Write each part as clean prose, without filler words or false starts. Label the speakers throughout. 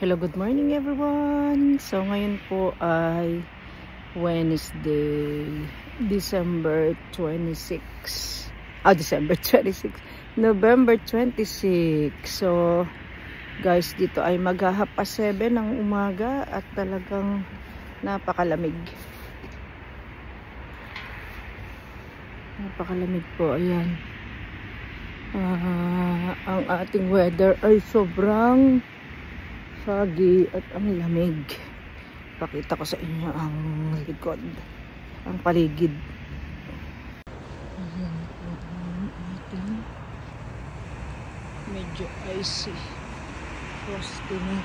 Speaker 1: Hello, good morning everyone. So ngayon po ay Wednesday, December 26. December 26. November 26. So guys, dito ay maghahalf 7 ng umaga at talagang napakalamig. Napakalamig po, ayan. Ang ating weather ay sobrang foggy at ang lamig. Pakita ko sa inyo ang likod, ang paligid. Ayan po ang ating medyo icy, frosty na.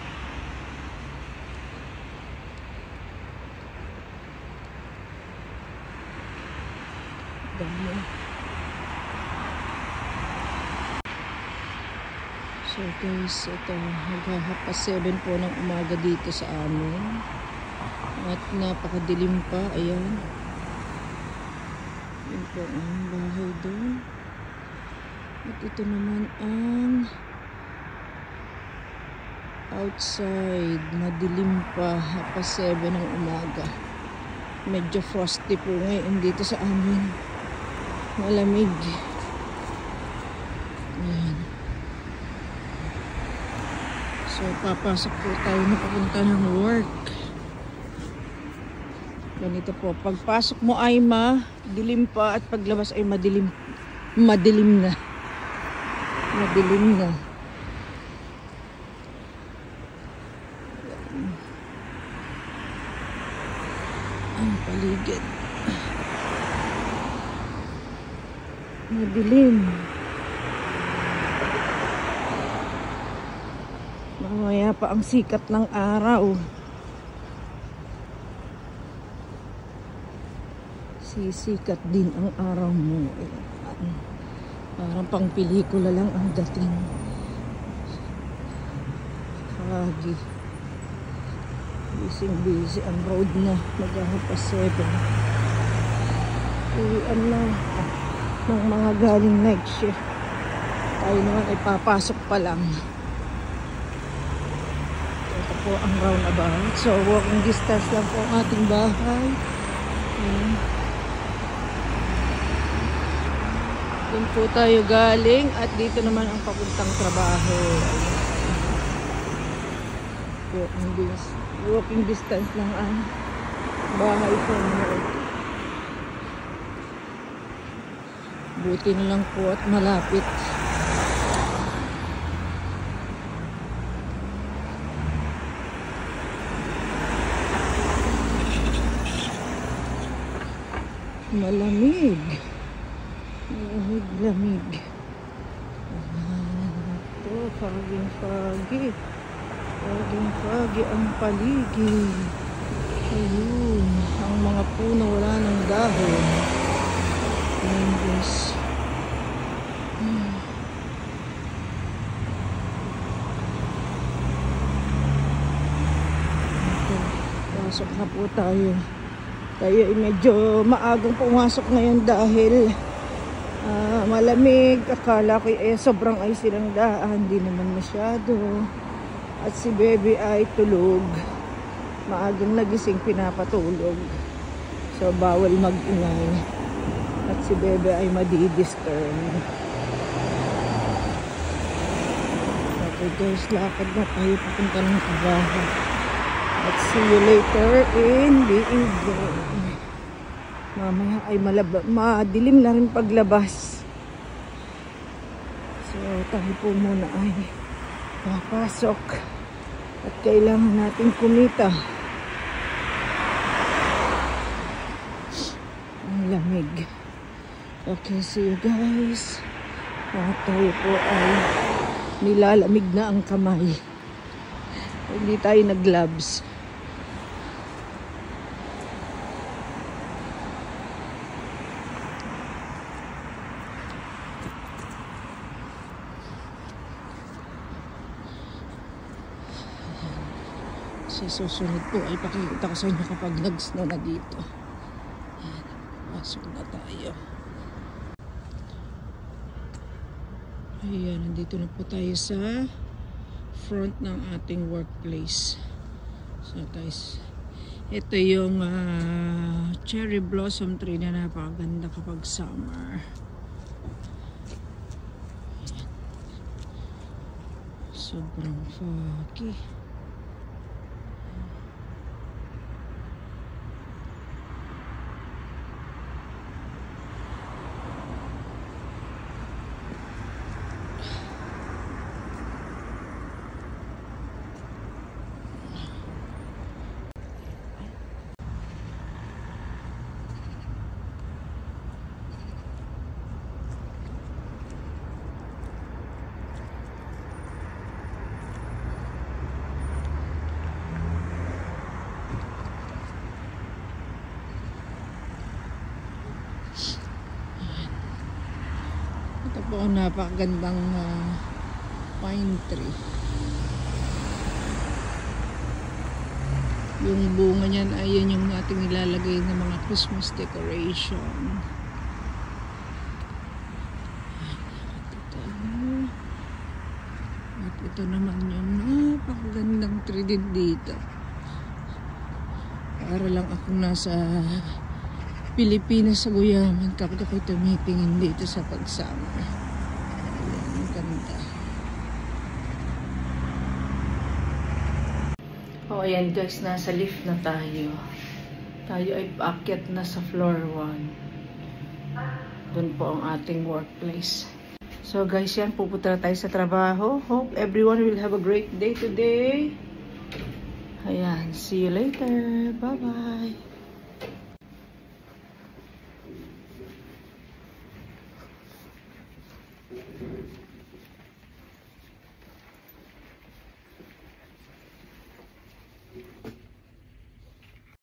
Speaker 1: Dami. So guys, ito maghahalf 7 po ng umaga dito sa amin at napakadilim pa. Ayan, yun po ang bahay doon at ito naman ang outside. Madilim pa, 7 ng umaga. Medyo frosty po ngayon dito sa amin, malamig. Ayan. So, papasok po tayo na papunta ng work. Ganito po. Pagpasok mo ay madilim pa at paglabas ay madilim na. Madilim na. Ang paligid. Madilim. Mamaya pa ang sikat ng araw. Sisikat din ang araw mo. Parang pang pelikula lang ang dating. Foggy. Busy ang road na. Maghahalf 7. Uwian na ng mga galing night shift. Tayo naman ay papasok pa lang. Ito po ang roundabout. So walking distance lang po ang ating bahay. Doon po tayo galing at dito naman ang papuntang trabaho. Walking distance lang ang bahay ko. Buti na lang po at malapit. Malamig. Lamig. Ito, foggy. Foggy ang paligid. Ayun, ang mga puno wala ng dahon. Ayan guys. Pasok na po tayo. Tayo ay medyo maagang pumasok ngayon dahil malamig. Akala ko sobrang ay silang daan. Hindi naman masyado. At si baby ay tulog. Maagang nagising, pinapatulog. So bawal mag-ingay. At si baby ay madidisturb. Okay guys, lakad na tayo papunta ng trabaho. At see you later in the evening. Mamaya ay madilim na rin paglabas. So tayo po muna ay papasok. At kailangan natin kumita. Ang lamig. Okay, see you guys. At tayo po ay nilalamig na ang kamay. Hindi tayo nag-gloves. So, susunod po ay pakikita ko sa inyo kapag nag-snow na dito. Ayan, pasok na tayo. Ayan, nandito na po tayo sa front ng ating workplace. So guys, ito yung cherry blossom tree na napakaganda kapag summer. Sobrang foggy. Ito po ang napakagandang pine tree. Yung bunga niyan ay yun yung ating ilalagay ng mga Christmas decoration. At ito naman yung napakagandang tree din dito. Para lang akong nasa Pilipinas sa Guyaman kapag ako'y tumitingin dito sa pagsama. Ayan, ang ganda. Oh, ayan guys, nasa lift na tayo. Tayo ay paakyat na sa floor 1. Doon po ang ating workplace. So guys, yan, pupunta na tayo sa trabaho. Hope everyone will have a great day today. Ayan, see you later. Bye-bye.